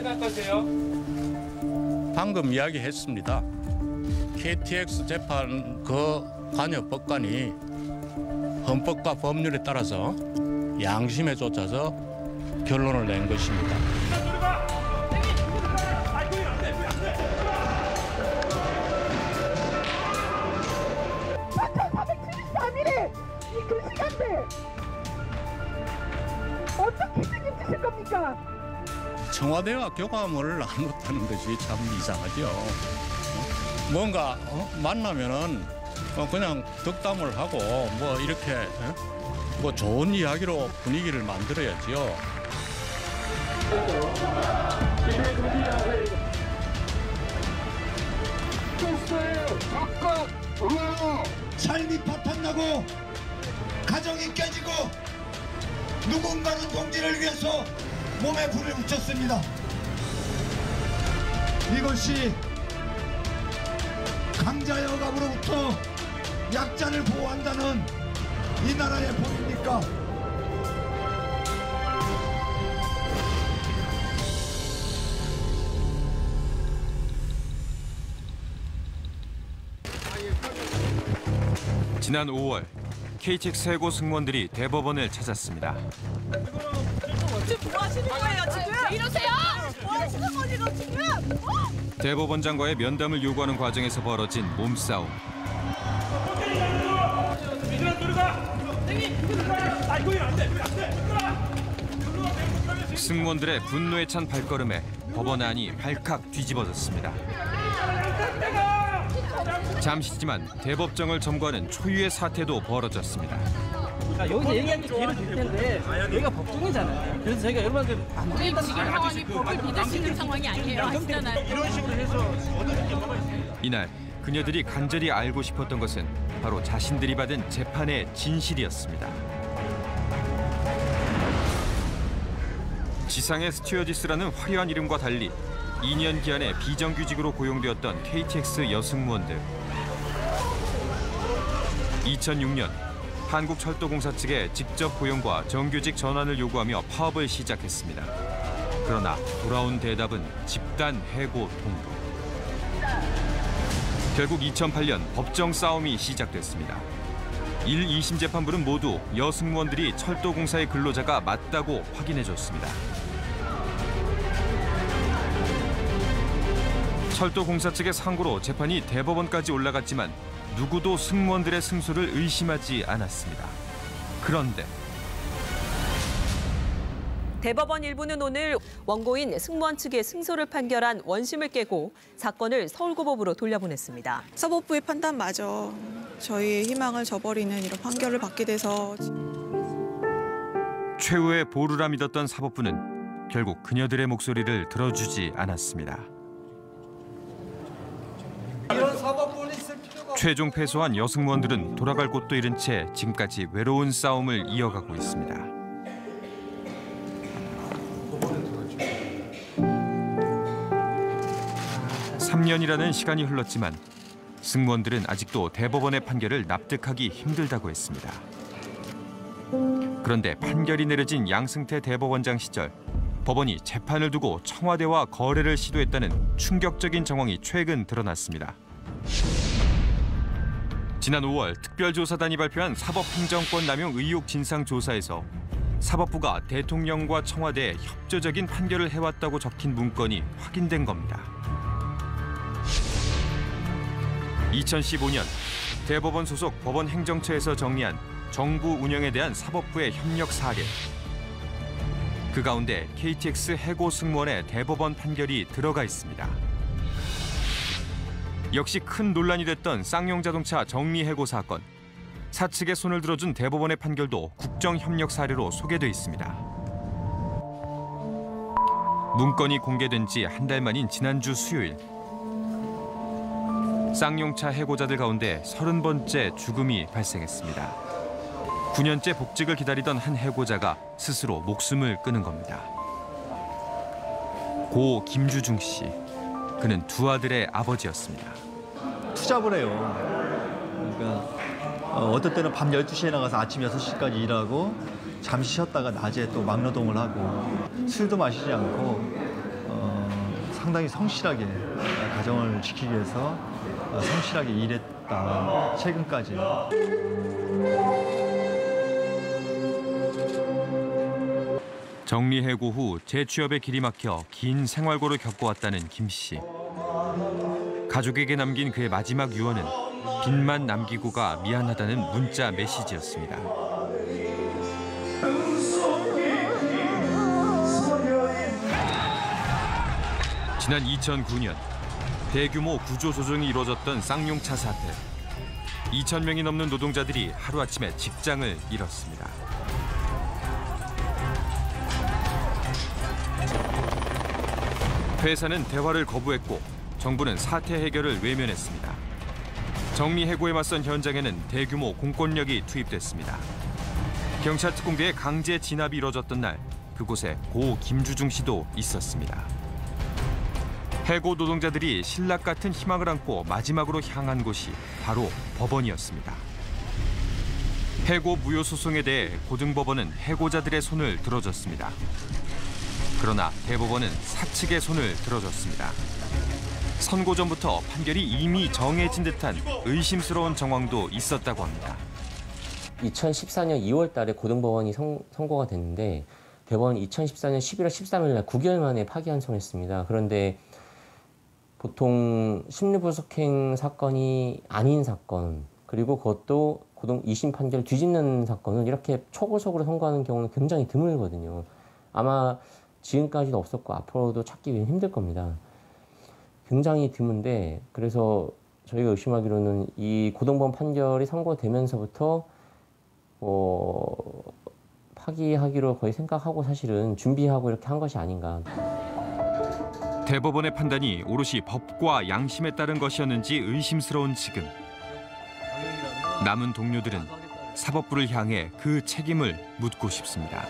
생각하세요? 방금 이야기했습니다. KTX 재판 그 관여 법관이 헌법과 법률에 따라서 양심에 쫓아서 결론을 낸 것입니다. 4,473일에 이 시간대 어떻게 책임지실 겁니까? 청와대와 교감을 안 못하는 것이 참 이상하죠. 뭔가 만나면은 그냥 덕담을 하고 뭐 이렇게 뭐 좋은 이야기로 분위기를 만들어야죠. 삶이 파탄나고 가정이 깨지고 누군가는 동지를 위해서 몸에 불을 붙였습니다. 이것이 강자의 억압으로부터 약자를 보호한다는 이 나라의 법입니까? 지난 5월 KTX 해고 승무원들이 대법원을 찾았습니다. 지금 뭐 하시는 거예요 지금? 왜 이러세요? 뭐 하시는 거예요 지금? 대법원장과의 면담을 요구하는 과정에서 벌어진 몸싸움. 승무원들의 분노에 찬 발걸음에 법원 안이 발칵 뒤집어졌습니다. 잠시지만 대법정을 점거하는 초유의 사태도 벌어졌습니다. 여기서 얘기하는 게 기회를 줄 텐데 여기가 법정이잖아요. 그래서 저희가 여러분들 안 지금 상황이 법을 믿을 수 있는 상황이 아니에요. 아시잖아요. 이런 식으로 해서 얻어진 경우가 있어요. 이날 그녀들이 간절히 알고 싶었던 것은 바로 자신들이 받은 재판의 진실이었습니다. 지상의 스튜어디스라는 화려한 이름과 달리 2년 기한의 비정규직으로 고용되었던 KTX 여승무원들. 2006년 한국철도공사 측에 직접 고용과 정규직 전환을 요구하며 파업을 시작했습니다. 그러나 돌아온 대답은 집단 해고 통보. 결국 2008년 법정 싸움이 시작됐습니다. 1, 2심 재판부는 모두 여승무원들이 철도공사의 근로자가 맞다고 확인해줬습니다. 철도공사 측의 상고로 재판이 대법원까지 올라갔지만 누구도 승무원들의 승소를 의심하지 않았습니다. 그런데 대법원 일부는 오늘 원고인 승무원 측의 승소를 판결한 원심을 깨고 사건을 서울고법으로 돌려보냈습니다. 사법부의 판단마저 저희의 희망을 저버리는 이런 판결을 받게 돼서 최후의 보루라 믿었던 사법부는 결국 그녀들의 목소리를 들어주지 않았습니다. 이런 사법부는 있을 필요가 최종 패소한 여승무원들은 돌아갈 곳도 잃은 채 지금까지 외로운 싸움을 이어가고 있습니다. (3년이라는) 시간이 흘렀지만 승무원들은 아직도 대법원의 판결을 납득하기 힘들다고 했습니다. 그런데 판결이 내려진 양승태 대법원장 시절 법원이 재판을 두고 청와대와 거래를 시도했다는 충격적인 정황이 최근 드러났습니다. 지난 5월 특별조사단이 발표한 사법행정권 남용 의혹 진상조사에서 사법부가 대통령과 청와대에 협조적인 판결을 해왔다고 적힌 문건이 확인된 겁니다. 2015년 대법원 소속 법원행정처에서 정리한 정부 운영에 대한 사법부의 협력 사례. 그 가운데 KTX 해고 승무원의 대법원 판결이 들어가 있습니다. 역시 큰 논란이 됐던 쌍용자동차 정리해고 사건. 사측의 손을 들어준 대법원의 판결도 국정협력 사례로 소개돼 있습니다. 문건이 공개된 지 한 달 만인 지난주 수요일. 쌍용차 해고자들 가운데 30번째 죽음이 발생했습니다. 9년째 복직을 기다리던 한 해고자가 스스로 목숨을 끊은 겁니다. 고 김주중 씨. 그는 두 아들의 아버지였습니다. 투잡을 해요. 그러니까 어떨 때는 밤 12시에 나가서 아침 6시까지 일하고 잠시 쉬었다가 낮에 또 막노동을 하고 술도 마시지 않고 상당히 성실하게 가정을 지키기 위해서 성실하게 일했다. 최근까지. 정리해고 후 재취업의 길이 막혀 긴 생활고를 겪어왔다는 김 씨. 가족에게 남긴 그의 마지막 유언은 빚만 남기고가 미안하다는 문자 메시지였습니다. 지난 2009년 대규모 구조조정이 이루어졌던 쌍용차 사태. 2,000명이 넘는 노동자들이 하루아침에 직장을 잃었습니다. 회사는 대화를 거부했고 정부는 사태 해결을 외면했습니다. 정리해고에 맞선 현장에는 대규모 공권력이 투입됐습니다. 경찰 특공대의 강제 진압이 이뤄졌던 날 그곳에 고 김주중 씨도 있었습니다. 해고 노동자들이 신락 같은 희망을 안고 마지막으로 향한 곳이 바로 법원이었습니다. 해고 무효 소송에 대해 고등법원은 해고자들의 손을 들어줬습니다. 그러나 대법원은 사측의 손을 들어줬습니다. 선고 전부터 판결이 이미 정해진 듯한 의심스러운 정황도 있었다고 합니다. 2014년 2월 달에 고등법원이 선고가 됐는데 대법원이 2014년 11월 13일 날 9개월 만에 파기환송했습니다. 그런데 보통 심리불속행 사건이 아닌 사건, 그리고 그것도 고등 2심 판결을 뒤집는 사건은 이렇게 초고속으로 선고하는 경우는 굉장히 드물거든요. 아마 지금까지도 없었고 앞으로도 찾기 힘들 겁니다. 굉장히 드문데, 그래서 저희가 의심하기로는 이 고등법원 판결이 선고되면서부터 파기하기로 거의 생각하고 사실은 준비하고 이렇게 한 것이 아닌가. 대법원의 판단이 오롯이 법과 양심에 따른 것이었는지 의심스러운 지금. 남은 동료들은 사법부를 향해 그 책임을 묻고 싶습니다.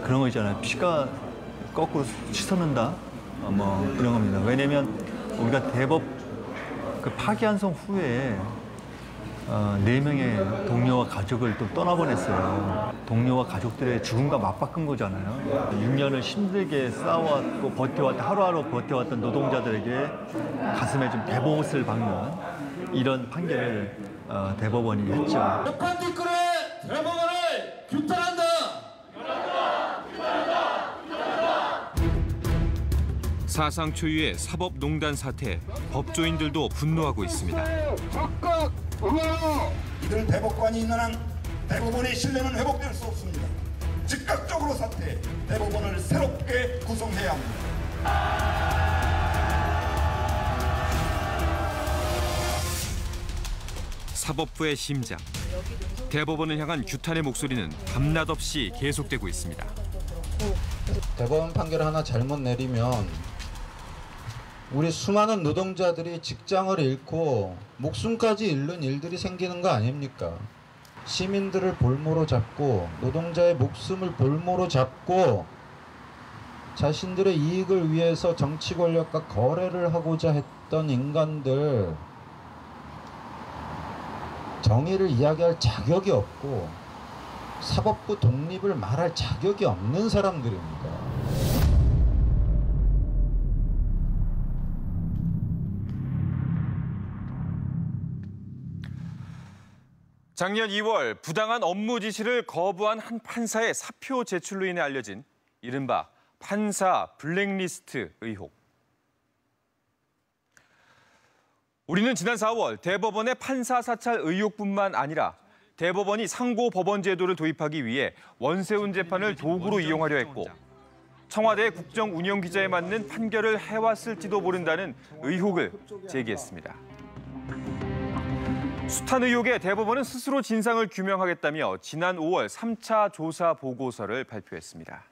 그런 거 있잖아요. 피가 거꾸로 치솟는다. 뭐 이런 겁니다. 왜냐면 우리가 대법 그 파기환송 후에 4명의 동료와 가족을 또 떠나보냈어요. 동료와 가족들의 죽음과 맞바꾼 거잖아요. 6년을 힘들게 싸워왔고 버텨왔던, 하루하루 버텨왔던 노동자들에게 가슴에 좀 대못을 박는 이런 판결을 대법원이 했죠. 재판 뒷글에 대법원을 규탄한다. 사상 초유의 사법농단 사태에 법조인들도 분노하고 있습니다. 이들 대법관이 있는 한 대법원의 신뢰는 회복될 수 없습니다. 즉각적으로 사퇴해 대법원을 새롭게 구성해야 합니다. 사법부의 심장. 대법원을 향한 규탄의 목소리는 밤낮 없이 계속되고 있습니다. 대법원 판결을 하나 잘못 내리면 우리 수많은 노동자들이 직장을 잃고 목숨까지 잃는 일들이 생기는 거 아닙니까? 시민들을 볼모로 잡고 노동자의 목숨을 볼모로 잡고 자신들의 이익을 위해서 정치 권력과 거래를 하고자 했던 인간들, 정의를 이야기할 자격이 없고 사법부 독립을 말할 자격이 없는 사람들입니다. 작년 2월 부당한 업무 지시를 거부한 한 판사의 사표 제출로 인해 알려진 이른바 판사 블랙리스트 의혹. 우리는 지난 4월 대법원의 판사 사찰 의혹뿐만 아니라 대법원이 상고 법원 제도를 도입하기 위해 원세훈 재판을 도구로 이용하려 했고 청와대 국정운영기자에 맞는 판결을 해왔을지도 모른다는 의혹을 제기했습니다. 숱한 의혹에 대법원은 스스로 진상을 규명하겠다며 지난 5월 3차 조사 보고서를 발표했습니다.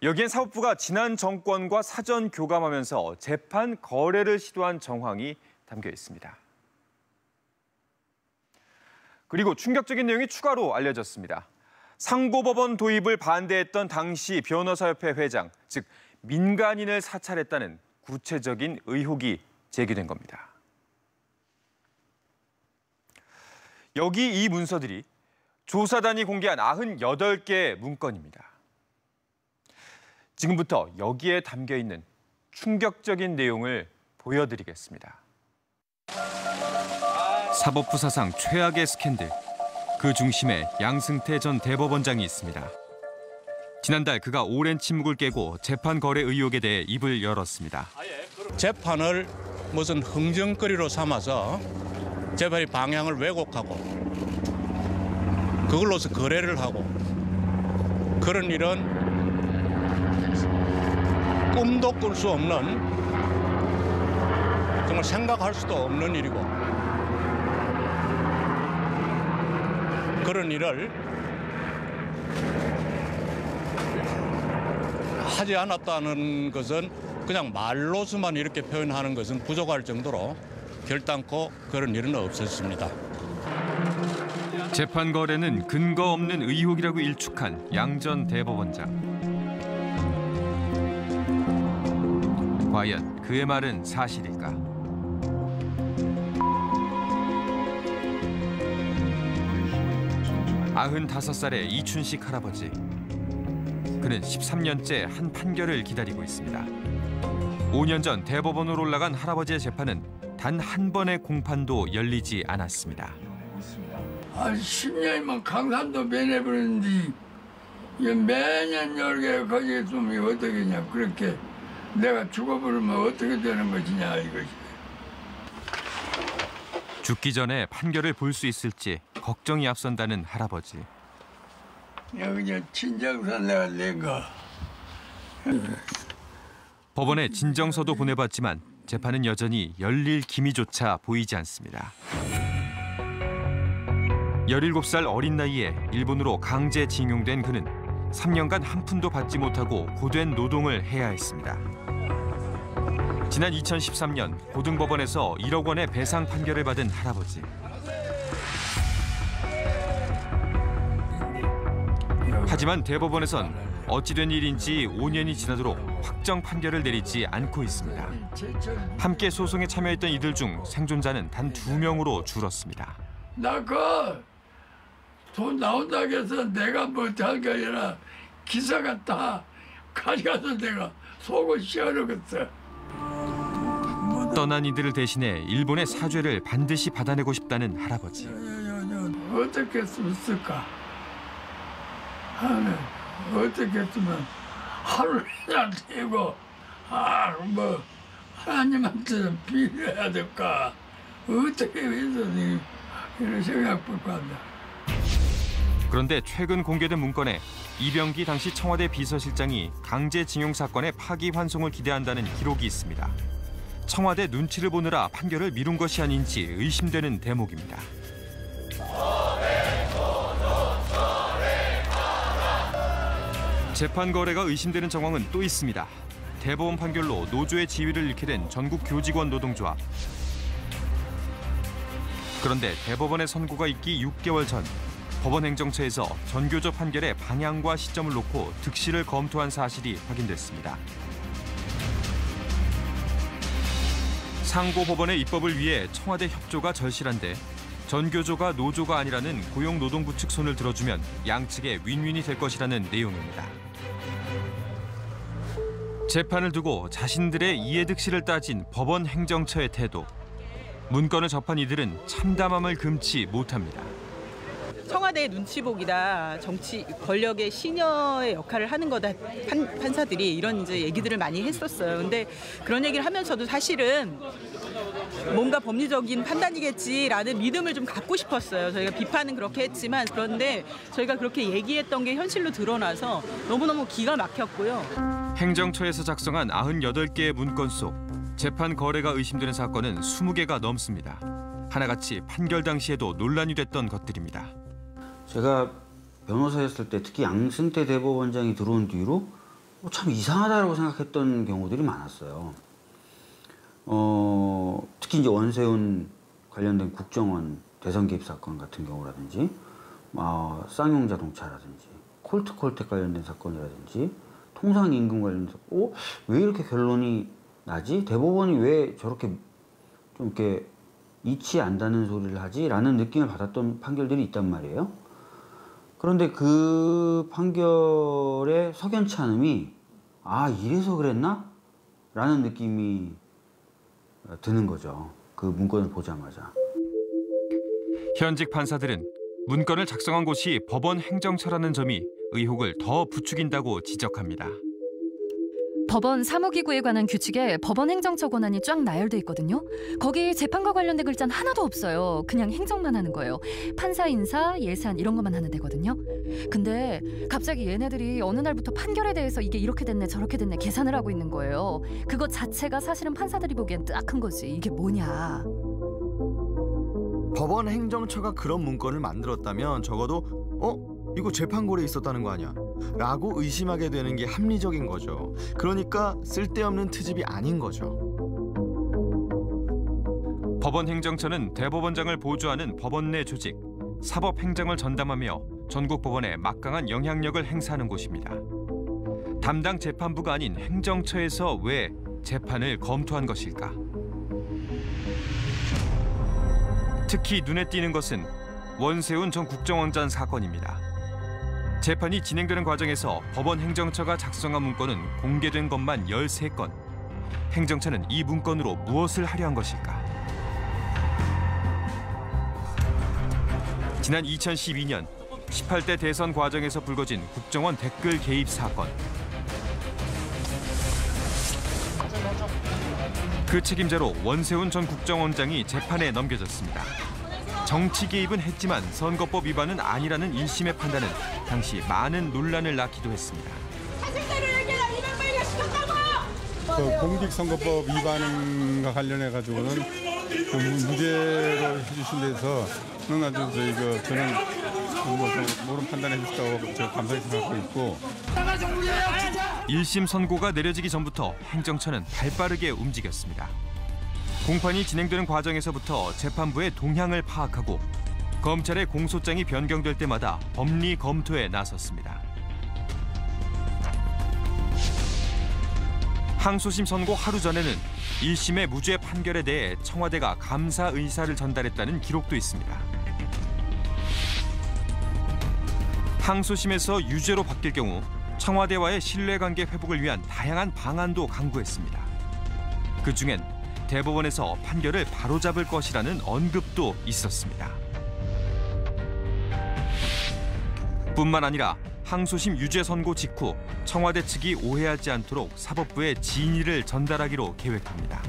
여기엔 사법부가 지난 정권과 사전 교감하면서 재판 거래를 시도한 정황이 담겨 있습니다. 그리고 충격적인 내용이 추가로 알려졌습니다. 상고법원 도입을 반대했던 당시 변호사협회 회장, 즉 민간인을 사찰했다는 구체적인 의혹이 제기된 겁니다. 여기 이 문서들이 조사단이 공개한 98개의 문건입니다. 지금부터 여기에 담겨 있는 충격적인 내용을 보여드리겠습니다. 사법부 사상 최악의 스캔들. 그 중심에 양승태 전 대법원장이 있습니다. 지난달 그가 오랜 침묵을 깨고 재판 거래 의혹에 대해 입을 열었습니다. 재판을 무슨 흥정거리로 삼아서 재판의 방향을 왜곡하고 그걸로서 거래를 하고 그런 일은 꿈도 꿀 수 없는 정말 생각할 수도 없는 일이고 그런 일을 하지 않았다는 것은 그냥 말로서만 이렇게 표현하는 것은 부족할 정도로 결단코 그런 일은 없었습니다. 재판 거래는 근거 없는 의혹이라고 일축한 양 전 대법원장. 과연 그의 말은 사실일까? 아흔다섯 살의 이춘식 할아버지. 그는 13년째 한 판결을 기다리고 있습니다. 5년 전 대법원으로 올라간 할아버지의 재판은 단 한 번의 공판도 열리지 않았습니다. 한 10년이면 강산도 변해버렸는데 매년 이렇게 거기에 있으면 어떻게냐. 그렇게 내가 죽어버리면 어떻게 되는 것이냐 이것이. 죽기 전에 판결을 볼 수 있을지 걱정이 앞선다는 할아버지. 여기 친정서 내가 낸거. 법원에 진정서도 보내봤지만 재판은 여전히 열릴 기미조차 보이지 않습니다. 17살 어린 나이에 일본으로 강제 징용된 그는 3년간 한 푼도 받지 못하고 고된 노동을 해야 했습니다. 지난 2013년 고등법원에서 1억 원의 배상 판결을 받은 할아버지. 하지만 대법원에선 어찌된 일인지 5년이 지나도록 확정 판결을 내리지 않고 있습니다. 함께 소송에 참여했던 이들 중 생존자는 단 2명으로 줄었습니다. 나 돈 나온다고 해서 내가 못할 게 아니라 기사가 다 가져가서 내가 속을 씌워놓겠어. 떠난 이들을 대신해 일본의 사죄를 반드시 받아내고 싶다는 할아버지. 어떻게 했으면 쓸까? 하면 어떻게 했으면 하루나 되고 뭐 하나님한테 빌어야 될까? 어떻게 해서 이런 생각밖에 안 나. 그런데 최근 공개된 문건에 이병기 당시 청와대 비서실장이 강제징용 사건의 파기환송을 기대한다는 기록이 있습니다. 청와대 눈치를 보느라 판결을 미룬 것이 아닌지 의심되는 대목입니다. 재판 거래가 의심되는 정황은 또 있습니다. 대법원 판결로 노조의 지위를 잃게 된 전국 교직원 노동조합. 그런데 대법원의 선고가 있기 6개월 전 법원 행정처에서 전교조 판결의 방향과 시점을 놓고 득실을 검토한 사실이 확인됐습니다. 상고법원의 입법을 위해 청와대 협조가 절실한데 전교조가 노조가 아니라는 고용노동부 측 손을 들어주면 양측의 윈윈이 될 것이라는 내용입니다. 재판을 두고 자신들의 이해득실을 따진 법원 행정처의 태도. 문건을 접한 이들은 참담함을 금치 못합니다. 청와대의 눈치 보기다, 정치 권력의 시녀의 역할을 하는 거다, 판사들이 이런 이제 얘기들을 많이 했었어요. 근데 그런 얘기를 하면서도 사실은 뭔가 법리적인 판단이겠지라는 믿음을 좀 갖고 싶었어요. 저희가 비판은 그렇게 했지만 그런데 저희가 그렇게 얘기했던 게 현실로 드러나서 너무너무 기가 막혔고요. 행정처에서 작성한 98개의 문건 속 재판 거래가 의심되는 사건은 20개가 넘습니다. 하나같이 판결 당시에도 논란이 됐던 것들입니다. 제가 변호사였을 때 특히 양승태 대법원장이 들어온 뒤로 참 이상하다고 생각했던 경우들이 많았어요. 특히 이제 원세훈 관련된 국정원 대선 개입 사건 같은 경우라든지, 쌍용 자동차라든지, 콜트콜텍 관련된 사건이라든지, 통상임금 관련된 사건, 왜 이렇게 결론이 나지? 대법원이 왜 저렇게 좀 이렇게 이치 않다는 소리를 하지? 라는 느낌을 받았던 판결들이 있단 말이에요. 그런데 그 판결의 석연치 않음이 아, 이래서 그랬나? 라는 느낌이 드는 거죠. 그 문건을 보자마자. 현직 판사들은 문건을 작성한 곳이 법원 행정처라는 점이 의혹을 더 부추긴다고 지적합니다. 법원 사무기구에 관한 규칙에 법원 행정처 권한이 쫙 나열돼 있거든요. 거기 재판과 관련된 글자는 하나도 없어요. 그냥 행정만 하는 거예요. 판사 인사, 예산 이런 것만 하는 데거든요. 근데 갑자기 얘네들이 어느 날부터 판결에 대해서 이게 이렇게 됐네 저렇게 됐네 계산을 하고 있는 거예요. 그거 자체가 사실은 판사들이 보기엔 뜨악한 거지. 이게 뭐냐. 법원 행정처가 그런 문건을 만들었다면 적어도 이거 재판골에 있었다는 거 아니야? 라고 의심하게 되는 게 합리적인 거죠. 그러니까 쓸데없는 트집이 아닌 거죠. 법원 행정처는 대법원장을 보좌하는 법원 내 조직, 사법행정을 전담하며 전국 법원에 막강한 영향력을 행사하는 곳입니다. 담당 재판부가 아닌 행정처에서 왜 재판을 검토한 것일까? 특히 눈에 띄는 것은 원세훈 전 국정원장 사건입니다. 재판이 진행되는 과정에서 법원 행정처가 작성한 문건은 공개된 것만 13건. 행정처는 이 문건으로 무엇을 하려 한 것일까? 지난 2012년 18대 대선 과정에서 불거진 국정원 댓글 개입 사건. 그 책임자로 원세훈 전 국정원장이 재판에 넘겨졌습니다. 정치 개입은 했지만 선거법 위반은 아니라는 1심의 판단은 당시 많은 논란을 낳기도 했습니다. 그 공직선거법 위반과 관련해가지고는 그 무죄로 해주신 데서는 아주 저는 모른 판단해 주셨다고 제가 감사히 생각하고 있고. 1심 선고가 내려지기 전부터 행정처는 발빠르게 움직였습니다. 공판이 진행되는 과정에서부터 재판부의 동향을 파악하고 검찰의 공소장이 변경될 때마다 법리 검토에 나섰습니다. 항소심 선고 하루 전에는 1심의 무죄 판결에 대해 청와대가 감사 의사를 전달했다는 기록도 있습니다. 항소심에서 유죄로 바뀔 경우 청와대와의 신뢰관계 회복을 위한 다양한 방안도 강구했습니다. 그중엔 대법원에서 판결을 바로잡을 것이라는 언급도 있었습니다. 뿐만 아니라 항소심 유죄 선고 직후 청와대 측이 오해하지 않도록 사법부에 진의를 전달하기로 계획합니다.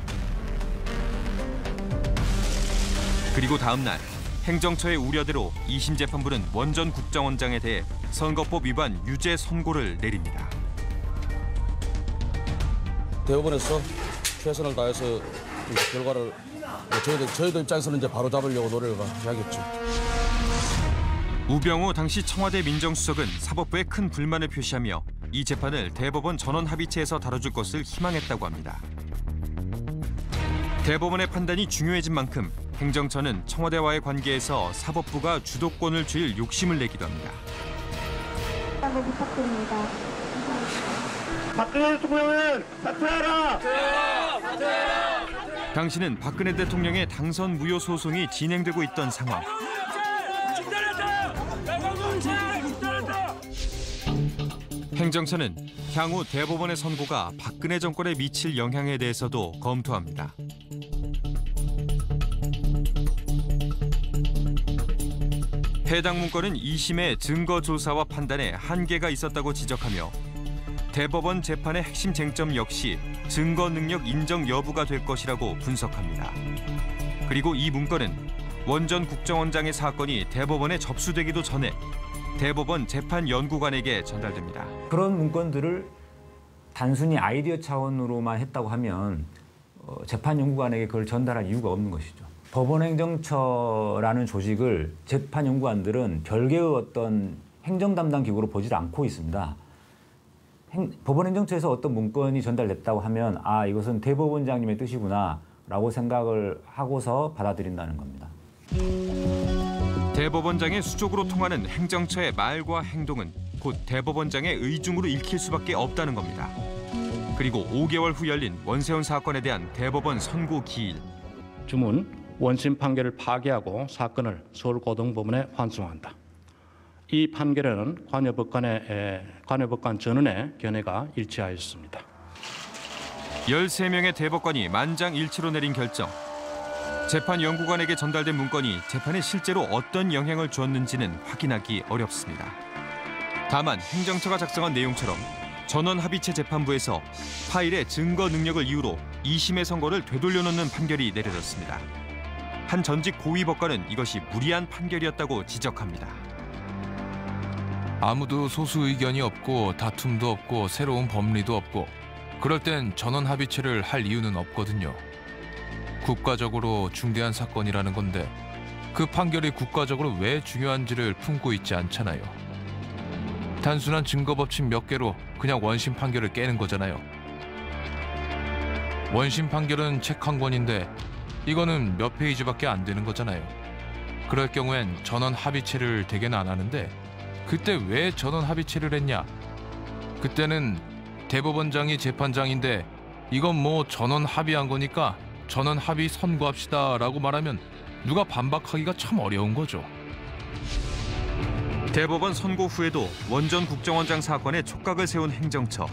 그리고 다음 날 행정처의 우려대로 2심 재판부는 원 전 국정원장에 대해 선거법 위반 유죄 선고를 내립니다. 대법원에서 최선을 다해서 결과를 저희들 입장에서는 이제 바로 잡으려고 노력을 해야겠죠. 우병우 당시 청와대 민정수석은 사법부에 큰 불만을 표시하며 이 재판을 대법원 전원합의체에서 다뤄줄 것을 희망했다고 합니다. 대법원의 판단이 중요해진 만큼 행정처는 청와대와의 관계에서 사법부가 주도권을 쥘 욕심을 내기도 합니다. 부탁드립니다. 박근혜 대통령은 사퇴하라! 당시는 박근혜 대통령의 당선 무효 소송이 진행되고 있던 상황. 행정처는 향후 대법원의 선고가 박근혜 정권에 미칠 영향에 대해서도 검토합니다. 해당 문건은 2심의 증거 조사와 판단에 한계가 있었다고 지적하며 대법원 재판의 핵심 쟁점 역시 증거 능력 인정 여부가 될 것이라고 분석합니다. 그리고 이 문건은 원 전 국정원장의 사건이 대법원에 접수되기도 전에 대법원 재판연구관에게 전달됩니다. 그런 문건들을 단순히 아이디어 차원으로만 했다고 하면 재판연구관에게 그걸 전달할 이유가 없는 것이죠. 법원행정처라는 조직을 재판연구관들은 별개의 어떤 행정 담당 기구로 보질 않고 있습니다. 법원행정처에서 어떤 문건이 전달됐다고 하면 아, 이것은 대법원장님의 뜻이구나 라고 생각을 하고서 받아들인다는 겁니다. 대법원장의 수족으로 통하는 행정처의 말과 행동은 곧 대법원장의 의중으로 읽힐 수밖에 없다는 겁니다. 그리고 5개월 후 열린 원세훈 사건에 대한 대법원 선고 기일. 주문 원심 판결을 파기하고 사건을 서울고등법원에 환송한다. 이 판결에는 관여법관 전원의 견해가 일치하였습니다. 13명의 대법관이 만장일치로 내린 결정. 재판 연구관에게 전달된 문건이 재판에 실제로 어떤 영향을 주었는지는 확인하기 어렵습니다. 다만 행정처가 작성한 내용처럼 전원합의체 재판부에서 파일의 증거 능력을 이유로 2심의 선고를 되돌려놓는 판결이 내려졌습니다. 한 전직 고위법관은 이것이 무리한 판결이었다고 지적합니다. 아무도 소수 의견이 없고 다툼도 없고 새로운 법리도 없고 그럴 땐 전원합의체를 할 이유는 없거든요. 국가적으로 중대한 사건이라는 건데 그 판결이 국가적으로 왜 중요한지를 품고 있지 않잖아요. 단순한 증거 법칙 몇 개로 그냥 원심 판결을 깨는 거잖아요. 원심 판결은 책 한 권인데 이거는 몇 페이지밖에 안 되는 거잖아요. 그럴 경우엔 전원 합의체를 대개는 안 하는데 그때 왜 전원 합의체를 했냐? 그때는 대법원장이 재판장인데 이건 뭐 전원 합의한 거니까 전원 합의 선고합시다라고 말하면 누가 반박하기가 참 어려운 거죠. 대법원 선고 후에도 원전 국정원장 사건에 촉각을 세운 행정처.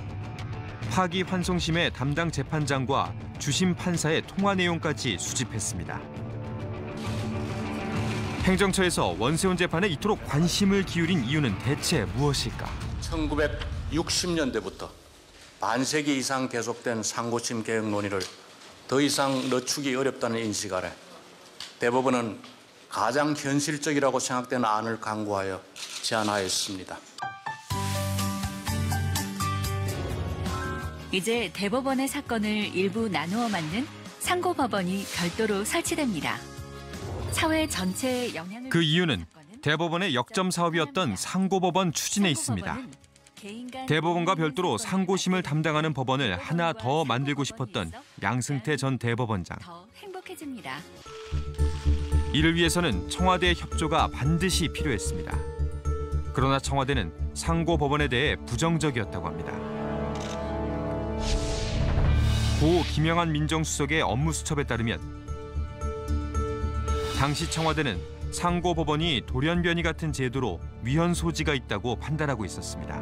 파기환송심의 담당 재판장과 주심 판사의 통화 내용까지 수집했습니다. 행정처에서 원세훈 재판에 이토록 관심을 기울인 이유는 대체 무엇일까? 1960년대부터 반세기 이상 계속된 상고심 개혁 논의를 더 이상 늦추기 어렵다는 인식 아래 대법원은 가장 현실적이라고 생각되는 안을 강구하여 제안하였습니다. 이제 대법원의 사건을 일부 나누어 맡는 상고법원이 별도로 설치됩니다. 사회 전체에 영향을 그 이유는 대법원의 역점 사업이었던 상고법원 추진에 있습니다. 대법원과 별도로 상고심을 담당하는 법원을 하나 더 만들고 싶었던 양승태 전 대법원장. 더 행복해집니다. 이를 위해서는 청와대의 협조가 반드시 필요했습니다. 그러나 청와대는 상고법원에 대해 부정적이었다고 합니다. 고 김영한 민정수석의 업무 수첩에 따르면 당시 청와대는 상고법원이 돌연변이 같은 제도로 위헌 소지가 있다고 판단하고 있었습니다.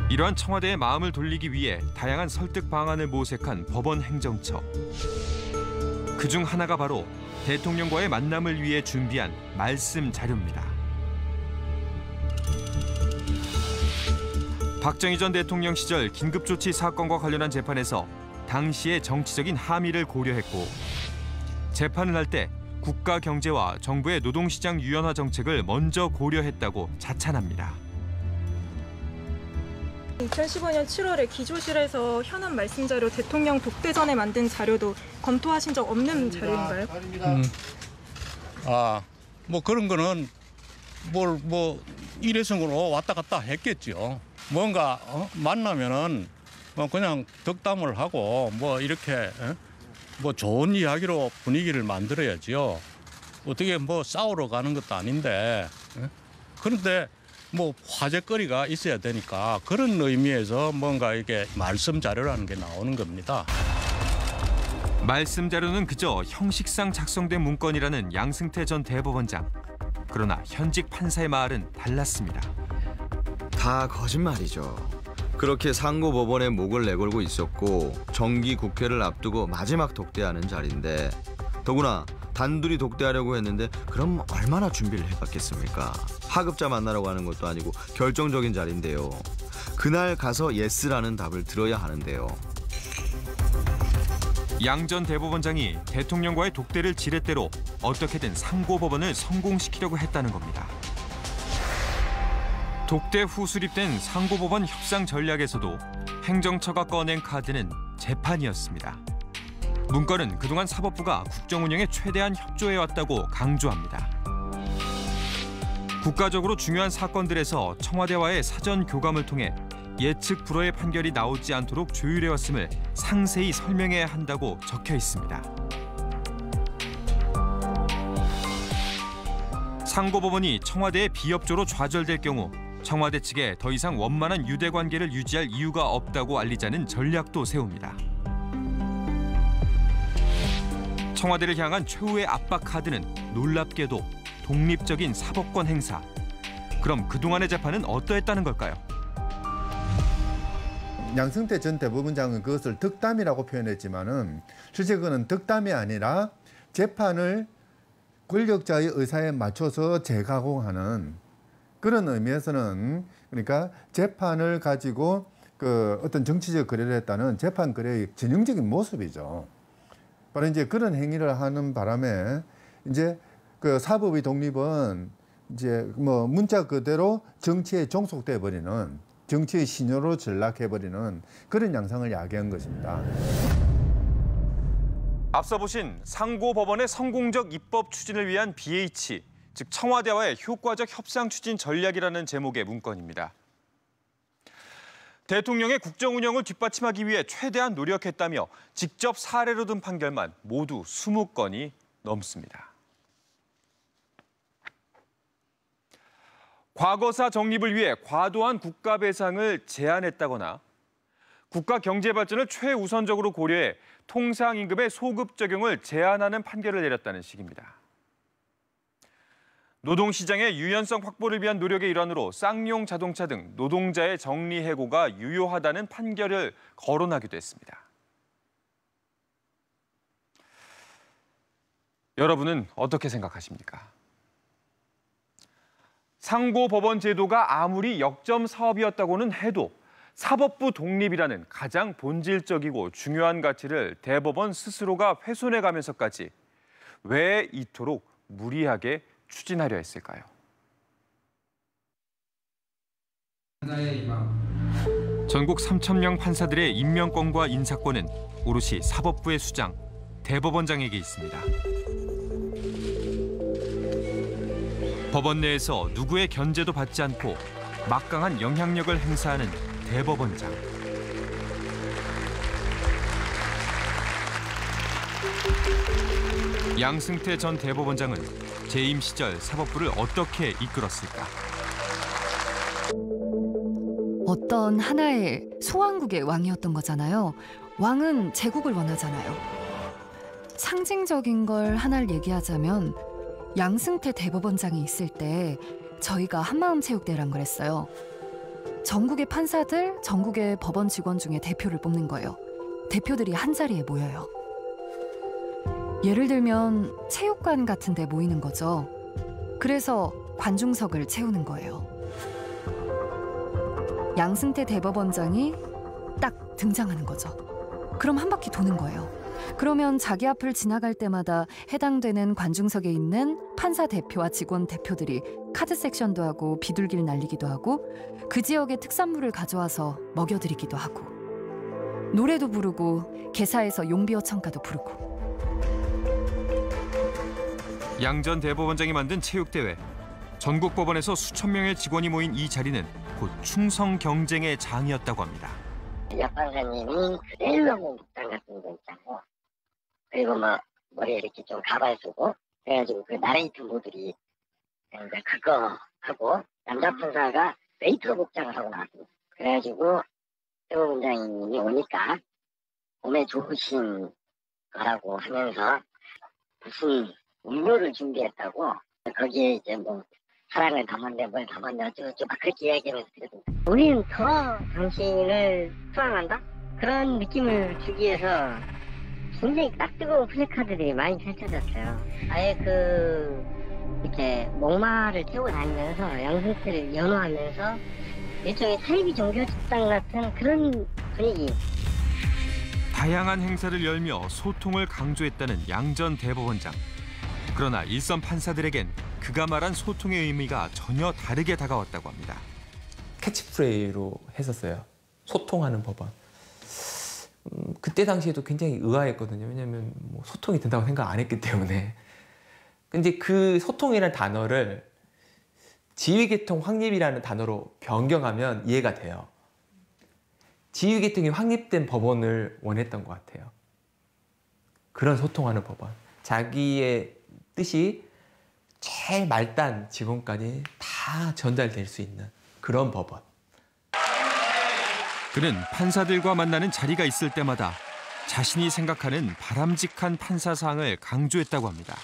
이러한 청와대의 마음을 돌리기 위해 다양한 설득 방안을 모색한 법원 행정처. 그중 하나가 바로 대통령과의 만남을 위해 준비한 말씀 자료입니다. 박정희 전 대통령 시절 긴급조치 사건과 관련한 재판에서 당시의 정치적인 함의를 고려했고 재판을 할 때 국가 경제와 정부의 노동시장 유연화 정책을 먼저 고려했다고 자찬합니다. 2015년 7월에 기조실에서 현안 말씀 자료 대통령 독대 전에 만든 자료도 검토하신 적 없는 자료인가요? 뭐 그런 거는 뭐 일회성으로 왔다 갔다 했겠죠. 뭔가 만나면은 뭐 그냥 덕담을 하고 뭐 이렇게 뭐 좋은 이야기로 분위기를 만들어야지요. 어떻게 뭐 싸우러 가는 것도 아닌데 그런데 뭐 화제거리가 있어야 되니까 그런 의미에서 뭔가 이게 말씀 자료라는 게 나오는 겁니다. 말씀 자료는 그저 형식상 작성된 문건이라는 양승태 전 대법원장. 그러나 현직 판사의 말은 달랐습니다. 다 거짓말이죠. 그렇게 상고법원에 목을 내걸고 있었고 정기 국회를 앞두고 마지막 독대하는 자리인데 더구나 단둘이 독대하려고 했는데 그럼 얼마나 준비를 해봤겠습니까? 하급자 만나러 가는 것도 아니고 결정적인 자리인데요. 그날 가서 예스라는 답을 들어야 하는데요. 양 전 대법원장이 대통령과의 독대를 지렛대로 어떻게든 상고법원을 성공시키려고 했다는 겁니다. 독대 후 수립된 상고법원 협상 전략에서도 행정처가 꺼낸 카드는 재판이었습니다. 문건은 그동안 사법부가 국정 운영에 최대한 협조해왔다고 강조합니다. 국가적으로 중요한 사건들에서 청와대와의 사전 교감을 통해 예측 불허의 판결이 나오지 않도록 조율해왔음을 상세히 설명해야 한다고 적혀 있습니다. 상고법원이 청와대의 비협조로 좌절될 경우 청와대 측에 더 이상 원만한 유대 관계를 유지할 이유가 없다고 알리자는 전략도 세웁니다. 청와대를 향한 최후의 압박 카드는 놀랍게도 독립적인 사법권 행사. 그럼 그동안의 재판은 어떠했다는 걸까요? 양승태 전 대법원장은 그것을 덕담이라고 표현했지만은 실제 그는 덕담이 아니라 재판을 권력자의 의사에 맞춰서 재가공하는 그런 의미에서는 그러니까 재판을 가지고 그 어떤 정치적 거래를 했다는 재판 거래의 전형적인 모습이죠. 바로 이제 그런 행위를 하는 바람에 이제 그 사법의 독립은 이제 뭐 문자 그대로 정치에 종속돼 버리는 정치의 신효로 전락해버리는 그런 양상을 야기한 것입니다. 앞서 보신 상고법원의 성공적 입법 추진을 위한 BH, 즉 청와대와의 효과적 협상 추진 전략이라는 제목의 문건입니다. 대통령의 국정 운영을 뒷받침하기 위해 최대한 노력했다며 직접 사례로 든 판결만 모두 20건이 넘습니다. 과거사 정립을 위해 과도한 국가 배상을 제한했다거나 국가 경제 발전을 최우선적으로 고려해 통상임금의 소급 적용을 제한하는 판결을 내렸다는 식입니다. 노동시장의 유연성 확보를 위한 노력의 일환으로 쌍용 자동차 등 노동자의 정리해고가 유효하다는 판결을 거론하기도 했습니다. 여러분은 어떻게 생각하십니까? 상고법원 제도가 아무리 역점 사업이었다고는 해도 사법부 독립이라는 가장 본질적이고 중요한 가치를 대법원 스스로가 훼손해가면서까지 왜 이토록 무리하게 추진하려 했을까요? 전국 3,000명 판사들의 임명권과 인사권은 오롯이 사법부의 수장, 대법원장에게 있습니다. 법원 내에서 누구의 견제도 받지 않고 막강한 영향력을 행사하는 대법원장. 양승태 전 대법원장은 재임 시절 사법부를 어떻게 이끌었을까? 어떤 하나의 소왕국의 왕이었던 거잖아요. 왕은 제국을 원하잖아요. 상징적인 걸 하나를 얘기하자면 양승태 대법원장이 있을 때 저희가 한마음체육대회란 걸 했어요. 전국의 판사들, 전국의 법원 직원 중에 대표를 뽑는 거예요. 대표들이 한 자리에 모여요. 예를 들면 체육관 같은 데 모이는 거죠. 그래서 관중석을 채우는 거예요. 양승태 대법원장이 딱 등장하는 거죠. 그럼 한 바퀴 도는 거예요. 그러면 자기 앞을 지나갈 때마다 해당되는 관중석에 있는 판사 대표와 직원 대표들이 카드 섹션도 하고 비둘기를 날리기도 하고 그 지역의 특산물을 가져와서 먹여드리기도 하고 노래도 부르고 개사에서 용비어 청가도 부르고. 양 전 대법원장이 만든 체육대회. 전국 법원에서 수천 명의 직원이 모인 이 자리는 곧 충성 경쟁의 장이었다고 합니다. 여판사님이 그대로 복장 같은 거 있잖고, 그리고 뭐 머리에 이렇게 좀 가발 쓰고 그래가지고 그 나레이터 모들이 이제 그거 하고 남자 판사가 웨이터 복장을 하고 나왔습니다. 그래가지고 대법원장님이 오니까 몸에 좋으신 거라고 하면서 무슨 음료를 준비했다고 거기에 이제 뭐 사랑을 담았네 뭘 담았네 어쩌고저쩌고 막 그렇게 이야기하면서 우리는 더 당신을 수상한다? 그런 느낌을 주기 위해서 굉장히 딱 뜨거운 플래카드들이 많이 펼쳐졌어요. 아예 이렇게 목마를 태우고 다니면서 양승태를 연호하면서 일종의 사이비 종교 집단 같은 그런 분위기. 다양한 행사를 열며 소통을 강조했다는 양 전 대법원장. 그러나 일선 판사들에겐 그가 말한 소통의 의미가 전혀 다르게 다가왔다고 합니다. 캐치프레이로 했었어요. 소통하는 법원. 그때 당시에도 굉장히 의아했거든요. 왜냐하면 뭐 소통이 된다고 생각 안 했기 때문에. 근데 그 소통이라는 단어를 지휘계통 확립이라는 단어로 변경하면 이해가 돼요. 지휘계통이 확립된 법원을 원했던 것 같아요. 그런 소통하는 법원. 자기의 뜻이 제일 말단 직원까지 다 전달될 수 있는 그런 법원. 그는 판사들과 만나는 자리가 있을 때마다 자신이 생각하는 바람직한 판사 사항을 강조했다고 합니다.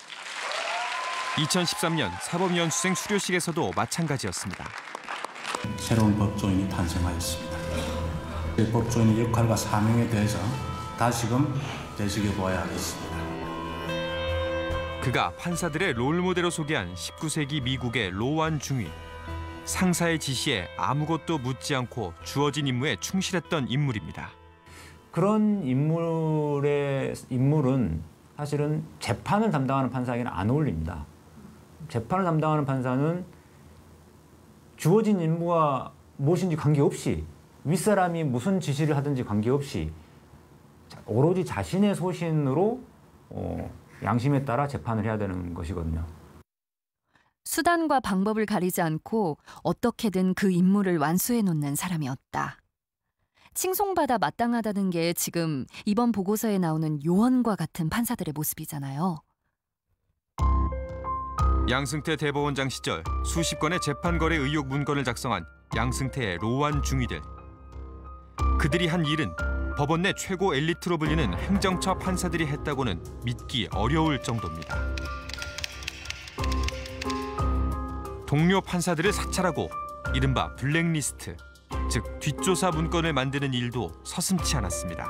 2013년 사법연수생 수료식에서도 마찬가지였습니다. 새로운 법조인이 탄생하였습니다. 법조인의 역할과 사명에 대해서 다시금 되새겨보아야 하겠습니다. 그가 판사들의 롤모델로 소개한 19세기 미국의 로완 중위. 상사의 지시에 아무것도 묻지 않고 주어진 임무에 충실했던 인물입니다. 그런 인물은 사실은 재판을 담당하는 판사에게는 안 어울립니다. 재판을 담당하는 판사는 주어진 임무가 무엇인지 관계없이 윗사람이 무슨 지시를 하든지 관계없이 오로지 자신의 소신으로 양심에 따라 재판을 해야 되는 것이거든요. 수단과 방법을 가리지 않고 어떻게든 그 임무를 완수해 놓는 사람이었다. 칭송받아 마땅하다는 게 지금 이번 보고서에 나오는 요원과 같은 판사들의 모습이잖아요. 양승태 대법원장 시절 수십 건의 재판 거래 의혹 문건을 작성한 양승태의 로완 중위들. 그들이 한 일은 법원 내 최고 엘리트로 불리는 행정처 판사들이 했다고는 믿기 어려울 정도입니다. 동료 판사들을 사찰하고 이른바 블랙리스트, 즉 뒷조사 문건을 만드는 일도 서슴지 않았습니다.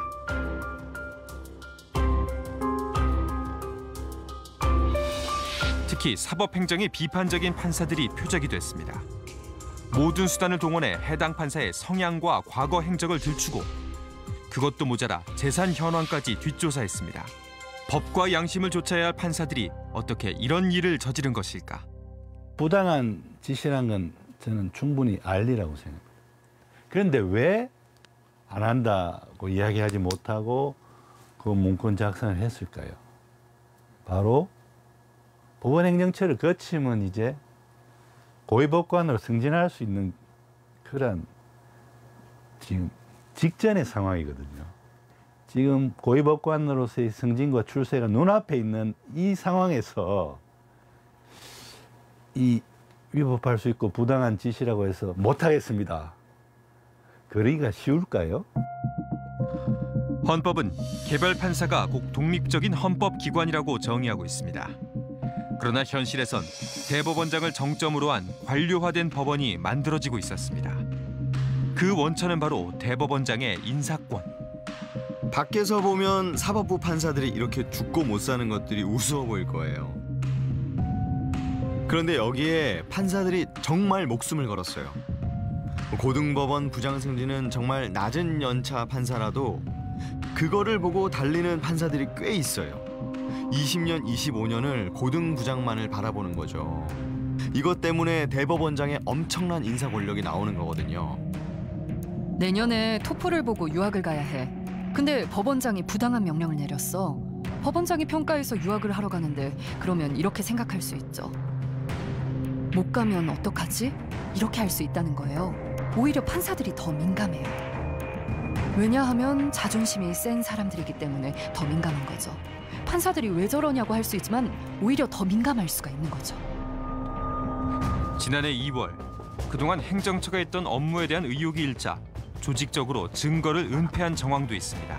특히 사법행정의 비판적인 판사들이 표적이 됐습니다. 모든 수단을 동원해 해당 판사의 성향과 과거 행적을 들추고 그것도 모자라 재산 현황까지 뒷조사했습니다. 법과 양심을 좇아야 할 판사들이 어떻게 이런 일을 저지른 것일까? 부당한 지시란 건 저는 충분히 알리라고 생각합니다. 그런데 왜 안 한다고 이야기하지 못하고 그 문건 작성을 했을까요? 바로 법원행정처를 거치면 이제 고위법관으로 승진할 수 있는 그런 지금 직전의 상황이거든요. 지금 고위법관으로서의 승진과 출세가 눈앞에 있는 이 상황에서 이 위법할 수 있고 부당한 지시라고 해서 못하겠습니다. 그러기가 쉬울까요? 헌법은 개별 판사가 꼭 독립적인 헌법기관이라고 정의하고 있습니다. 그러나 현실에선 대법원장을 정점으로 한 관료화된 법원이 만들어지고 있었습니다. 그 원천은 바로 대법원장의 인사권. 밖에서 보면 사법부 판사들이 이렇게 죽고 못 사는 것들이 우스워 보일 거예요. 그런데 여기에 판사들이 정말 목숨을 걸었어요. 고등법원 부장승진은 정말 낮은 연차 판사라도 그거를 보고 달리는 판사들이 꽤 있어요. 20년, 25년을 고등부장만을 바라보는 거죠. 이것 때문에 대법원장의 엄청난 인사 권력이 나오는 거거든요. 내년에 토플을 보고 유학을 가야 해. 근데 법원장이 부당한 명령을 내렸어. 법원장이 평가해서 유학을 하러 가는데 그러면 이렇게 생각할 수 있죠. 못 가면 어떡하지? 이렇게 할 수 있다는 거예요. 오히려 판사들이 더 민감해요. 왜냐하면 자존심이 센 사람들이기 때문에 더 민감한 거죠. 판사들이 왜 저러냐고 할 수 있지만 오히려 더 민감할 수가 있는 거죠. 지난해 2월, 그동안 행정처가 했던 업무에 대한 의혹이 일자 조직적으로 증거를 은폐한 정황도 있습니다.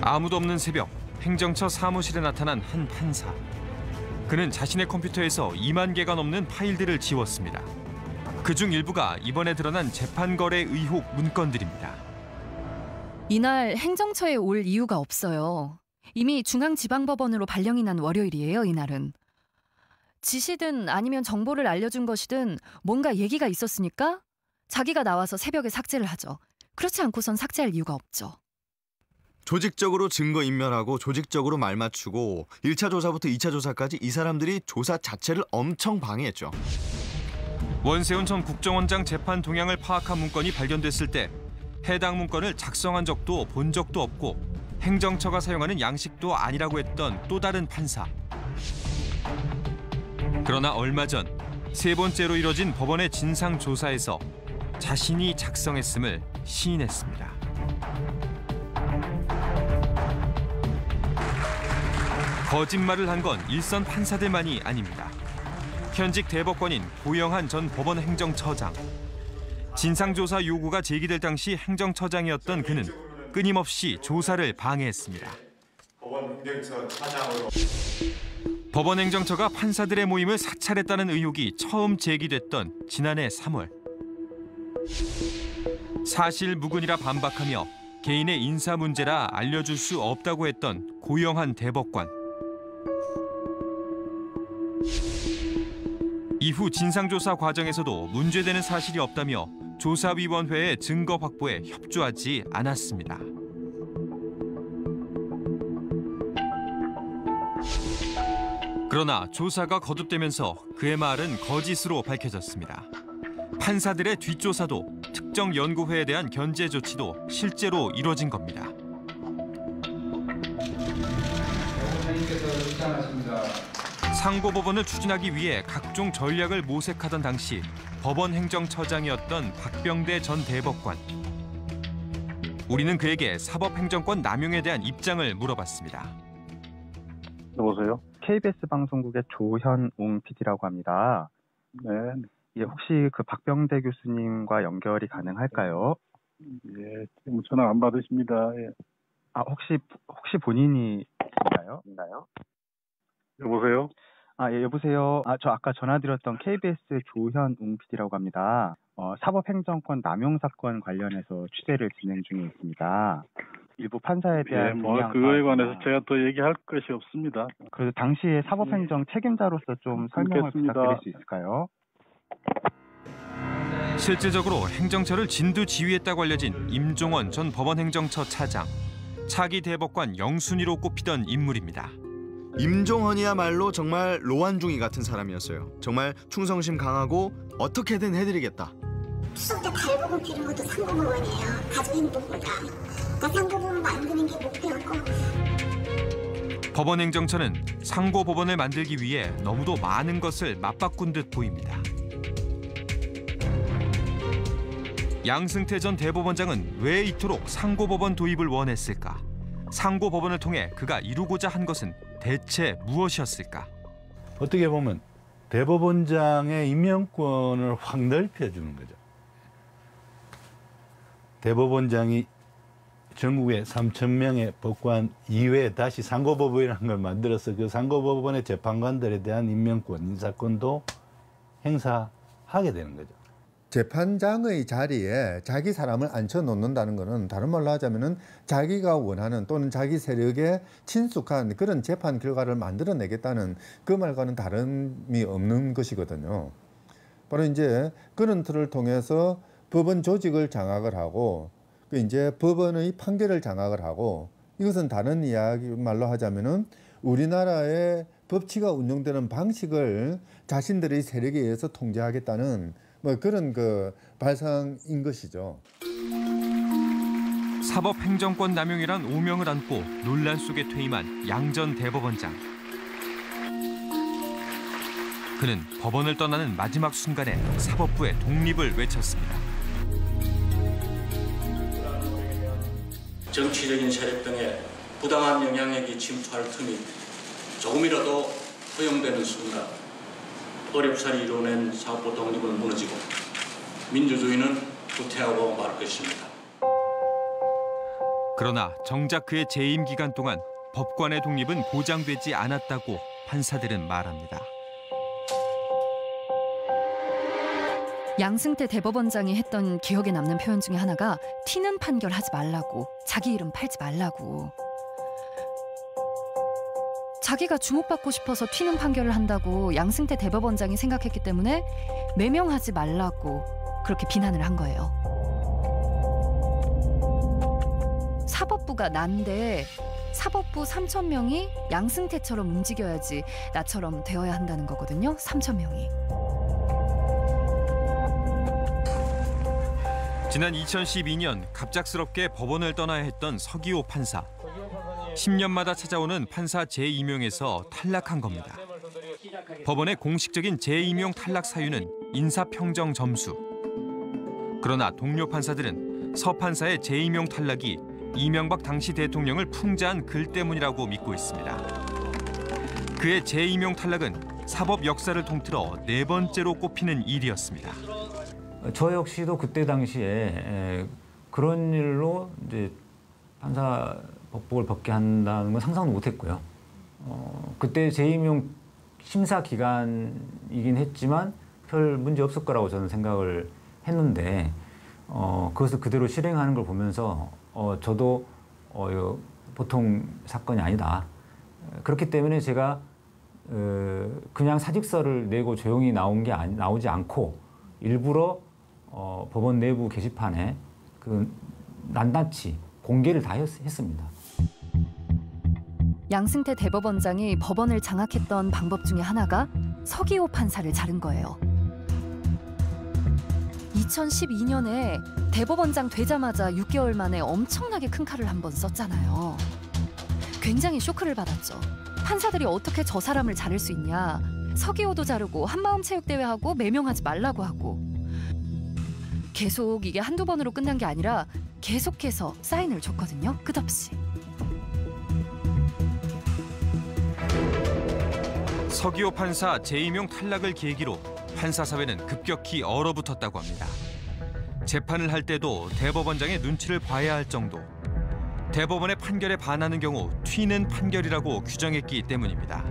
아무도 없는 새벽, 행정처 사무실에 나타난 한 판사. 그는 자신의 컴퓨터에서 2만 개가 넘는 파일들을 지웠습니다. 그중 일부가 이번에 드러난 재판 거래 의혹 문건들입니다. 이날 행정처에 올 이유가 없어요. 이미 중앙지방법원으로 발령이 난 월요일이에요, 이날은. 지시든 아니면 정보를 알려준 것이든 뭔가 얘기가 있었으니까 자기가 나와서 새벽에 삭제를 하죠. 그렇지 않고선 삭제할 이유가 없죠. 조직적으로 증거 인멸하고 조직적으로 말 맞추고 1차 조사부터 2차 조사까지 이 사람들이 조사 자체를 엄청 방해했죠. 원세훈 전 국정원장 재판 동향을 파악한 문건이 발견됐을 때 해당 문건을 작성한 적도 본 적도 없고 행정처가 사용하는 양식도 아니라고 했던 또 다른 판사. 그러나 얼마 전 세 번째로 이뤄진 법원의 진상조사에서 자신이 작성했음을 시인했습니다. 거짓말을 한 건 일선 판사들만이 아닙니다. 현직 대법관인 고영한 전 법원 행정처장, 진상조사 요구가 제기될 당시 행정처장이었던 그는 끊임없이 조사를 방해했습니다. 법원행정처가 판사들의 모임을 사찰했다는 의혹이 처음 제기됐던 지난해 3월. 사실 무근이라 반박하며 개인의 인사 문제라 알려줄 수 없다고 했던 고영한 대법관. 이후 진상조사 과정에서도 문제되는 사실이 없다며 조사위원회의 증거 확보에 협조하지 않았습니다. 그러나 조사가 거듭되면서 그의 말은 거짓으로 밝혀졌습니다. 판사들의 뒷조사도 특정 연구회에 대한 견제 조치도 실제로 이뤄진 겁니다. 상고법원을 추진하기 위해 각종 전략을 모색하던 당시 법원행정처장이었던 박병대 전 대법관. 우리는 그에게 사법행정권 남용에 대한 입장을 물어봤습니다. 여보세요? KBS 방송국의 조현웅 PD라고 합니다. 네. 예, 혹시 그 박병대 교수님과 연결이 가능할까요? 예, 지금 전화 안 받으십니다. 예. 아, 혹시 본인이신가요? 여보세요? 아, 예, 여보세요. 아, 저 아까 전화드렸던 KBS 조현웅 PD라고 합니다. 사법행정권 남용 사건 관련해서 취재를 진행 중에 있습니다. 일부 판사에 대한 그거에 관해서 제가 더 얘기할 것이 없습니다. 그래서 당시에 사법행정 책임자로서 좀 설명을 부탁드릴 수 있을까요? 실질적으로 행정처를 진두지휘했다고 알려진 임종원 전 법원행정처 차장. 차기 대법관 영순위로 꼽히던 인물입니다. 임종헌이야말로 정말 로한중이 같은 사람이었어요. 정말 충성심 강하고 어떻게든 해드리겠다. 추석 때 달보고 기른 것도 상고법원이에요. 가족 행복보다. 그러니까 상고법원 만드는 게 목표였고. 법원행정처는 상고법원을 만들기 위해 너무도 많은 것을 맞바꾼 듯 보입니다. 양승태 전 대법원장은 왜 이토록 상고법원 도입을 원했을까? 상고법원을 통해 그가 이루고자 한 것은 대체 무엇이었을까? 어떻게 보면 대법원장의 임명권을 확 넓혀주는 거죠. 대법원장이 전국에 3,000명의 법관 이외에 다시 상고법원이라는 걸 만들어서 그 상고법원의 재판관들에 대한 임명권, 인사권도 행사하게 되는 거죠. 재판장의 자리에 자기 사람을 앉혀놓는다는 것은 다른 말로 하자면은 자기가 원하는 또는 자기 세력에 친숙한 그런 재판 결과를 만들어내겠다는 그 말과는 다름이 없는 것이거든요. 바로 이제 그런 틀을 통해서 법원 조직을 장악을 하고 이제 법원의 판결을 장악을 하고 이것은 다른 이야기 말로 하자면은 우리나라의 법치가 운영되는 방식을 자신들의 세력에 의해서 통제하겠다는 뭐 그런 그 발상인 것이죠. 사법행정권 남용이란 오명을 안고 논란 속에 퇴임한 양 전 대법원장. 그는 법원을 떠나는 마지막 순간에 사법부의 독립을 외쳤습니다. 정치적인 세력 등의 부당한 영향력이 침투할 틈이 조금이라도 허용되는 순간 어렵사리 이뤄낸 사법부 독립은 무너지고 민주주의는 후퇴하고 말 것입니다. 그러나 정작 그의 재임 기간 동안 법관의 독립은 보장되지 않았다고 판사들은 말합니다. 양승태 대법원장이 했던 기억에 남는 표현 중에 하나가 튀는 판결 하지 말라고, 자기 이름 팔지 말라고. 자기가 주목받고 싶어서 튀는 판결을 한다고 양승태 대법원장이 생각했기 때문에 매명하지 말라고 그렇게 비난을 한 거예요. 사법부가 난데 사법부 3,000명이 양승태처럼 움직여야지 나처럼 되어야 한다는 거거든요. 3,000명이. 지난 2012년 갑작스럽게 법원을 떠나야 했던 서기호 판사. 10년마다 찾아오는 판사 재임용에서 탈락한 겁니다. 법원의 공식적인 재임용 탈락 사유는 인사평정 점수. 그러나 동료 판사들은 서 판사의 재임용 탈락이 이명박 당시 대통령을 풍자한 글 때문이라고 믿고 있습니다. 그의 재임용 탈락은 사법 역사를 통틀어 4번째로 꼽히는 일이었습니다. 저 역시도 그때 당시에 그런 일로 이제 판사 법복을 벗게 한다는 건 상상도 못했고요. 그때 재임용 심사 기간이긴 했지만 별 문제 없을 거라고 저는 생각을 했는데 그것을 그대로 실행하는 걸 보면서 저도 이거 보통 사건이 아니다. 그렇기 때문에 제가 그냥 사직서를 내고 조용히 나오지 않고 일부러 법원 내부 게시판에 그 낱낱이 공개를 다 했습니다. 양승태 대법원장이 법원을 장악했던 방법 중에 하나가 서기호 판사를 자른 거예요. 2012년에 대법원장 되자마자 6개월 만에 엄청나게 큰 칼을 한번 썼잖아요. 굉장히 쇼크를 받았죠. 판사들이 어떻게 저 사람을 자를 수 있냐. 서기호도 자르고 한마음체육대회하고 매명하지 말라고 하고. 계속 이게 한두 번으로 끝난 게 아니라 계속해서 사인을 줬거든요. 끝없이. 서기호 판사 재임용 탈락을 계기로 판사 사회는 급격히 얼어붙었다고 합니다. 재판을 할 때도 대법원장의 눈치를 봐야 할 정도. 대법원의 판결에 반하는 경우 튀는 판결이라고 규정했기 때문입니다.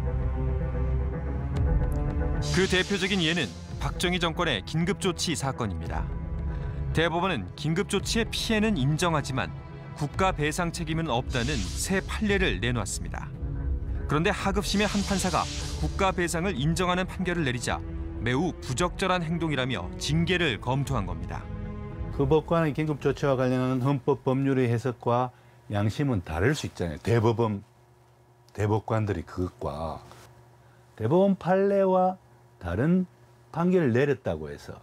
그 대표적인 예는 박정희 정권의 긴급조치 사건입니다. 대법원은 긴급조치의 피해는 인정하지만 국가 배상 책임은 없다는 새 판례를 내놓았습니다. 그런데 하급심의 한 판사가 국가 배상을 인정하는 판결을 내리자 매우 부적절한 행동이라며 징계를 검토한 겁니다. 그 법관의 긴급조치와 관련한 헌법 법률의 해석과 양심은 다를 수 있잖아요. 대법관들이 그것과 대법원 판례와 다른 판결을 내렸다고 해서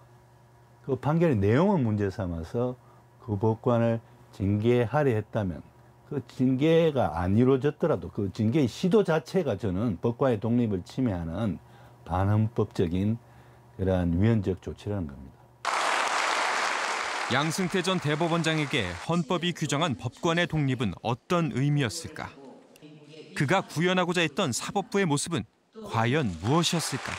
그 판결의 내용을 문제 삼아서 그 법관을 징계하려 했다면 그 징계가 안 이루어졌더라도 그 징계의 시도 자체가 저는 법관의 독립을 침해하는 반헌법적인 그러한 위헌적 조치라는 겁니다. 양승태 전 대법원장에게 헌법이 규정한 법관의 독립은 어떤 의미였을까? 그가 구현하고자 했던 사법부의 모습은 과연 무엇이었을까?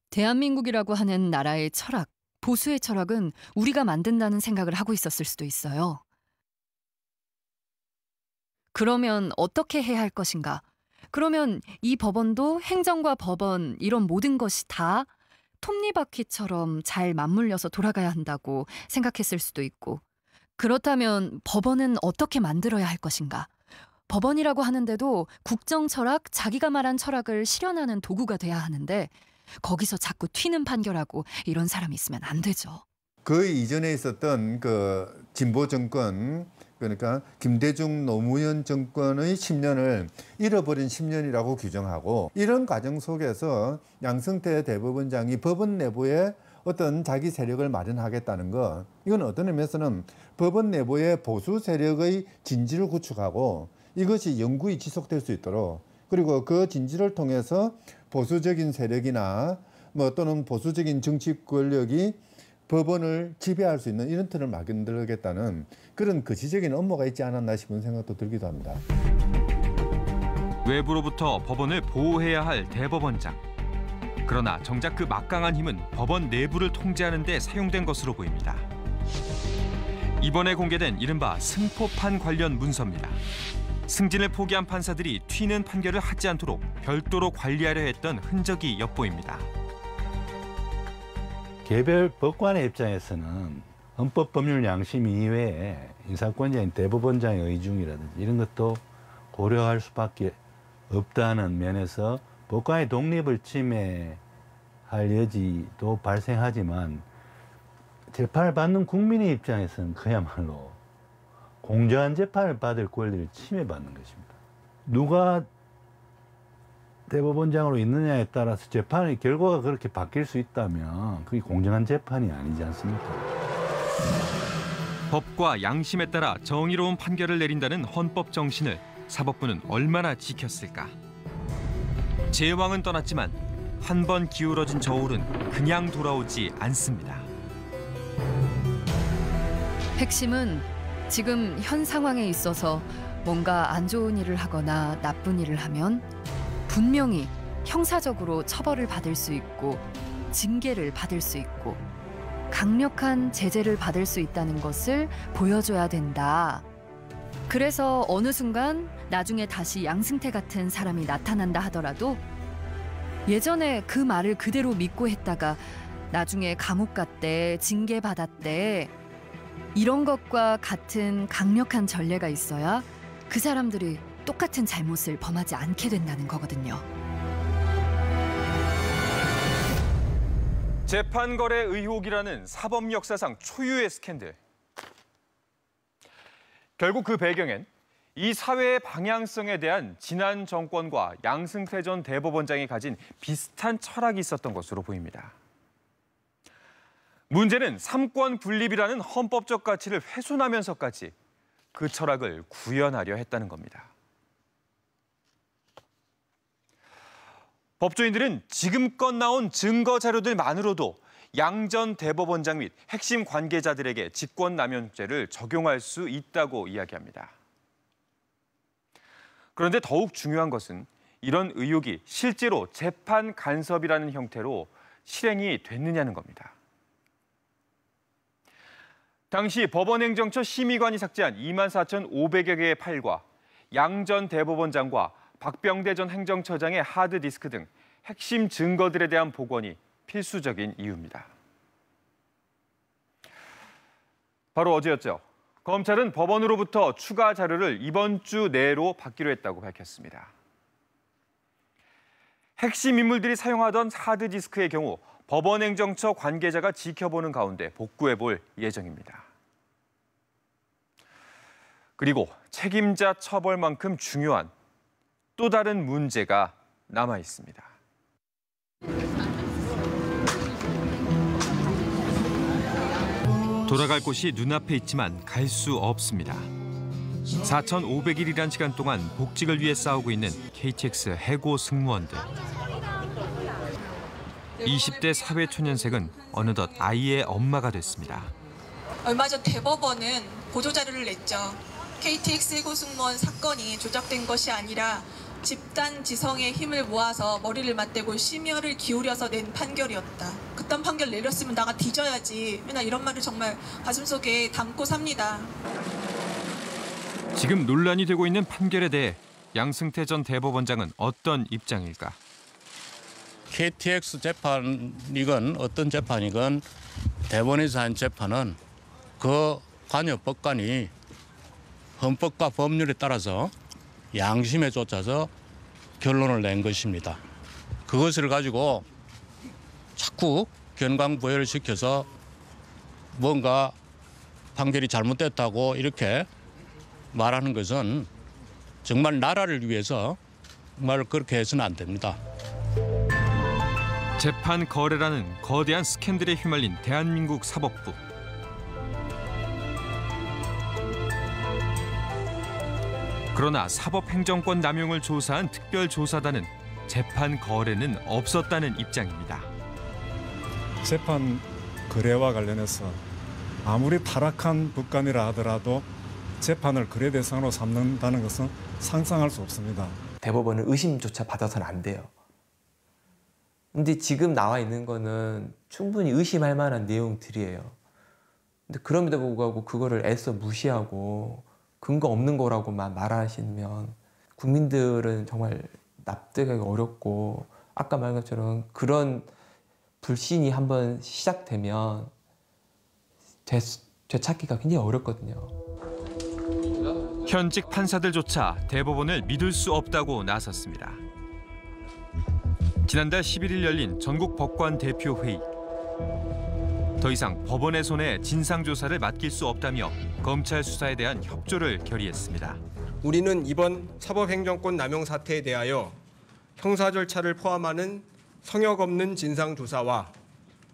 대한민국이라고 하는 나라의 철학, 보수의 철학은 우리가 만든다는 생각을 하고 있었을 수도 있어요. 그러면 어떻게 해야 할 것인가? 그러면 이 법원도 행정과 법원 이런 모든 것이 다 톱니바퀴처럼 잘 맞물려서 돌아가야 한다고 생각했을 수도 있고, 그렇다면 법원은 어떻게 만들어야 할 것인가? 법원이라고 하는데도 국정 철학, 자기가 말한 철학을 실현하는 도구가 돼야 하는데 거기서 자꾸 튀는 판결하고 이런 사람이 있으면 안 되죠. 그 이전에 있었던 그 진보 정권, 그러니까 김대중 노무현 정권의 10년을 잃어버린 10년이라고 규정하고, 이런 과정 속에서 양승태 대법원장이 법원 내부에 어떤 자기 세력을 마련하겠다는 것, 이건 어떤 의미에서는 법원 내부의 보수 세력의 진지를 구축하고 이것이 영구히 지속될 수 있도록, 그리고 그 진지를 통해서 보수적인 세력이나 또는 보수적인 정치 권력이 법원을 지배할 수 있는 이런 틀을 만들겠다는 그런 거시적인 업무가 있지 않았나 싶은 생각도 들기도 합니다. 외부로부터 법원을 보호해야 할 대법원장. 그러나 정작 그 막강한 힘은 법원 내부를 통제하는 데 사용된 것으로 보입니다. 이번에 공개된 이른바 승포판 관련 문서입니다. 승진을 포기한 판사들이 튀는 판결을 하지 않도록 별도로 관리하려 했던 흔적이 엿보입니다. 개별 법관의 입장에서는 헌법 법률 양심 이외에 인사권자인 대법원장의 의중이라든지 이런 것도 고려할 수밖에 없다는 면에서 법관의 독립을 침해할 여지도 발생하지만 재판을 받는 국민의 입장에서는 그야말로 공정한 재판을 받을 권리를 침해받는 것입니다. 누가 대법원장으로 있느냐에 따라서 재판의 결과가 그렇게 바뀔 수 있다면 그게 공정한 재판이 아니지 않습니까? 법과 양심에 따라 정의로운 판결을 내린다는 헌법 정신을 사법부는 얼마나 지켰을까? 제왕은 떠났지만 한 번 기울어진 저울은 그냥 돌아오지 않습니다. 핵심은 지금 현 상황에 있어서 뭔가 안 좋은 일을 하거나 나쁜 일을 하면 분명히 형사적으로 처벌을 받을 수 있고 징계를 받을 수 있고 강력한 제재를 받을 수 있다는 것을 보여줘야 된다. 그래서 어느 순간 나중에 다시 양승태 같은 사람이 나타난다 하더라도 예전에 그 말을 그대로 믿고 했다가 나중에 감옥 갔대, 징계받았대. 이런 것과 같은 강력한 전례가 있어야 그 사람들이 똑같은 잘못을 범하지 않게 된다는 거거든요. 재판 거래 의혹이라는 사법 역사상 초유의 스캔들. 결국 그 배경엔 이 사회의 방향성에 대한 지난 정권과 양승태 전 대법원장이 가진 비슷한 철학이 있었던 것으로 보입니다. 문제는 삼권 분립이라는 헌법적 가치를 훼손하면서까지 그 철학을 구현하려 했다는 겁니다. 법조인들은 지금껏 나온 증거 자료들만으로도 양 전 대법원장 및 핵심 관계자들에게 직권남용죄를 적용할 수 있다고 이야기합니다. 그런데 더욱 중요한 것은 이런 의혹이 실제로 재판 간섭이라는 형태로 실행이 됐느냐는 겁니다. 당시 법원행정처 심의관이 삭제한 24,500여 개의 파일과 양 전 대법원장과 박병대 전 행정처장의 하드디스크 등 핵심 증거들에 대한 복원이 필수적인 이유입니다. 바로 어제였죠. 검찰은 법원으로부터 추가 자료를 이번 주 내로 받기로 했다고 밝혔습니다. 핵심 인물들이 사용하던 하드디스크의 경우 법원행정처 관계자가 지켜보는 가운데 복구해 볼 예정입니다. 그리고 책임자 처벌만큼 중요한 또 다른 문제가 남아 있습니다. 돌아갈 곳이 눈앞에 있지만 갈 수 없습니다. 4,500일이란 시간 동안 복직을 위해 싸우고 있는 KTX 해고 승무원들. 20대 사회초년생은 어느덧 아이의 엄마가 됐습니다. 얼마 전 대법원은 보도자료를 냈죠. KTX 해고 승무원 사건이 조작된 것이 아니라 집단 지성의 힘을 모아서 머리를 맞대고 심혈을 기울여서 낸 판결이었다. 그딴 판결 내렸으면 나가 뒤져야지. 맨날 이런 말을 정말 가슴속에 담고 삽니다. 지금 논란이 되고 있는 판결에 대해 양승태 전 대법원장은 어떤 입장일까? KTX 재판이건 어떤 재판이건 대법원에서 한 재판은 그 관여 법관이 헌법과 법률에 따라서 양심에 쫓아서 결론을 낸 것입니다. 그것을 가지고 자꾸 견강부회를 시켜서 뭔가 판결이 잘못됐다고 이렇게 말하는 것은 정말 나라를 위해서 정말 그렇게 해서는 안 됩니다. 재판 거래라는 거대한 스캔들에 휘말린 대한민국 사법부. 그러나 사법행정권 남용을 조사한 특별조사단은 재판 거래는 없었다는 입장입니다. 재판 거래와 관련해서 아무리 타락한 법관이라 하더라도 재판을 거래 대상으로 삼는다는 것은 상상할 수 없습니다. 대법원은 의심조차 받아서는 안 돼요. 근데 지금 나와 있는 거는 충분히 의심할 만한 내용들이에요. 근데 그럼에도 불구하고 그거를 애써 무시하고 근거 없는 거라고만 말하시면 국민들은 정말 납득하기 어렵고 아까 말한 것처럼 그런 불신이 한번 시작되면 되찾기가 굉장히 어렵거든요. 현직 판사들조차 대법원을 믿을 수 없다고 나섰습니다. 지난달 11일 열린 전국 법관 대표회의. 더 이상 법원의 손에 진상조사를 맡길 수 없다며 검찰 수사에 대한 협조를 결의했습니다. 우리는 이번 사법행정권 남용 사태에 대하여 형사 절차를 포함하는 성역 없는 진상조사와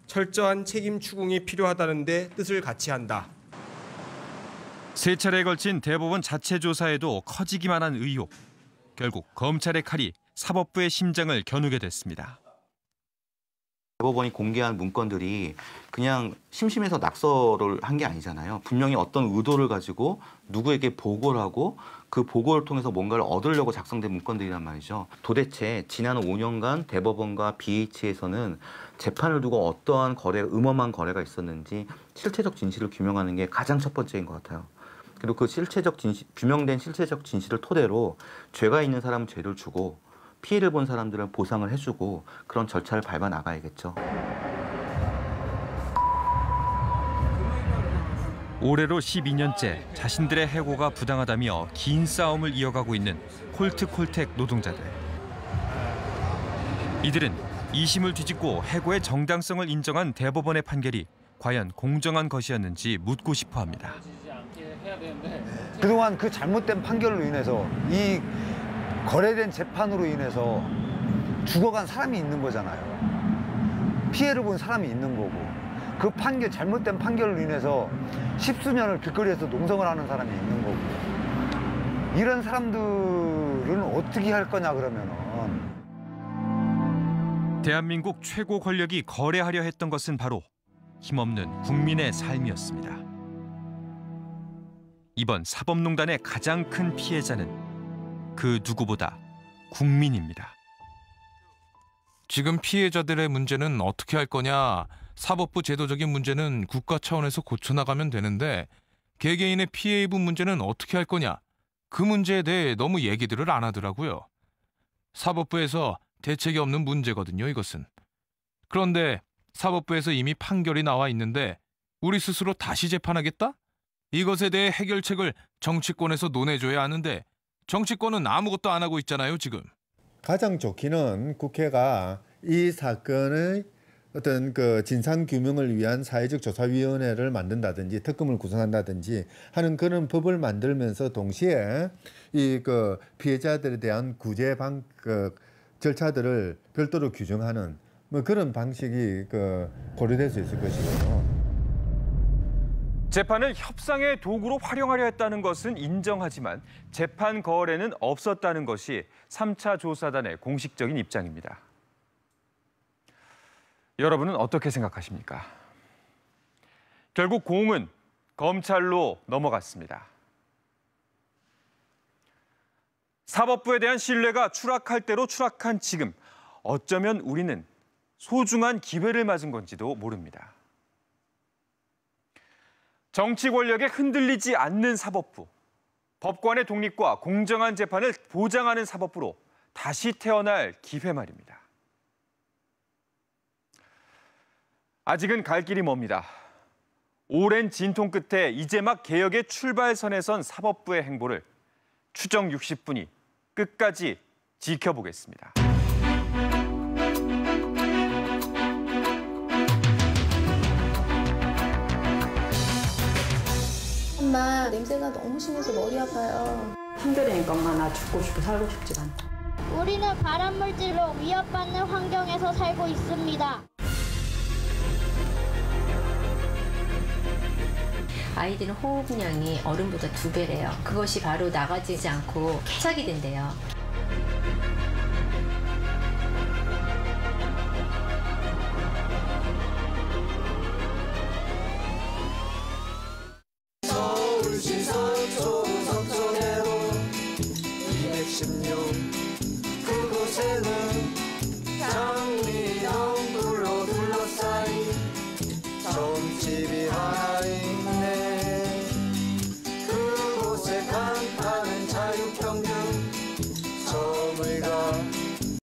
철저한 책임 추궁이 필요하다는 데 뜻을 같이 한다. 세 차례에 걸친 대법원 자체 조사에도 커지기만 한 의혹. 결국 검찰의 칼이 사법부의 심장을 겨누게 됐습니다. 대법원이 공개한 문건들이 그냥 심심해서 낙서를 한 게 아니잖아요. 분명히 어떤 의도를 가지고 누구에게 보고를 하고 그 보고를 통해서 뭔가를 얻으려고 작성된 문건들이란 말이죠. 도대체 지난 5년간 대법원과 BH에서는 재판을 두고 어떠한 음험한 거래가 있었는지 실체적 진실을 규명하는 게 가장 첫 번째인 것 같아요. 그리고 그 규명된 실체적 진실을 토대로 죄가 있는 사람은 죄를 주고 피해를 본 사람들은 보상을 해주고 그런 절차를 밟아 나가야겠죠. 올해로 12년째 자신들의 해고가 부당하다며 긴 싸움을 이어가고 있는 콜트콜텍 노동자들. 이들은 2심을 뒤집고 해고의 정당성을 인정한 대법원의 판결이 과연 공정한 것이었는지 묻고 싶어 합니다. 그동안 그 잘못된 판결로 인해서 이 거래된 재판으로 인해서 죽어간 사람이 있는 거잖아요. 피해를 본 사람이 있는 거고 그 잘못된 판결로 인해서 십수년을 길거리에서 농성을 하는 사람이 있는 거고 이런 사람들은 어떻게 할 거냐 그러면은 대한민국 최고 권력이 거래하려 했던 것은 바로 힘없는 국민의 삶이었습니다. 이번 사법농단의 가장 큰 피해자는 그 누구보다 국민입니다. 지금 피해자들의 문제는 어떻게 할 거냐, 사법부 제도적인 문제는 국가 차원에서 고쳐나가면 되는데 개개인의 피해 입은 문제는 어떻게 할 거냐, 그 문제에 대해 너무 얘기들을 안 하더라고요. 사법부에서 대책이 없는 문제거든요, 이것은. 그런데 사법부에서 이미 판결이 나와 있는데 우리 스스로 다시 재판하겠다? 이것에 대해 해결책을 정치권에서 논해줘야 하는데 정치권은 아무것도 안 하고 있잖아요, 지금. 가장 좋기는 국회가 이 사건의 어떤 그 진상 규명을 위한 사회적 조사위원회를 만든다든지 특검을 구성한다든지 하는 그런 법을 만들면서 동시에 이 그 피해자들에 대한 구제 절차들을 별도로 규정하는 뭐 그런 방식이 고려될 수 있을 것이고요. 재판을 협상의 도구로 활용하려 했다는 것은 인정하지만 재판 거래는 없었다는 것이 3차 조사단의 공식적인 입장입니다. 여러분은 어떻게 생각하십니까? 결국 공은 검찰로 넘어갔습니다. 사법부에 대한 신뢰가 추락할 대로 추락한 지금, 어쩌면 우리는 소중한 기회를 맞은 건지도 모릅니다. 정치 권력에 흔들리지 않는 사법부, 법관의 독립과 공정한 재판을 보장하는 사법부로 다시 태어날 기회 말입니다. 아직은 갈 길이 멉니다. 오랜 진통 끝에 이제 막 개혁의 출발선에 선 사법부의 행보를 추정 60분이 끝까지 지켜보겠습니다. 엄마, 냄새가 너무 심해서 머리 아파요. 힘들으니까 엄마 나 죽고 싶고 살고 싶지가 않다. 우리는 발암물질로 위협받는 환경에서 살고 있습니다. 아이들은 호흡량이 어른보다 2배래요. 그것이 바로 나가지지 않고 케착이 된대요. 서울시 서초구 석촌에도 210년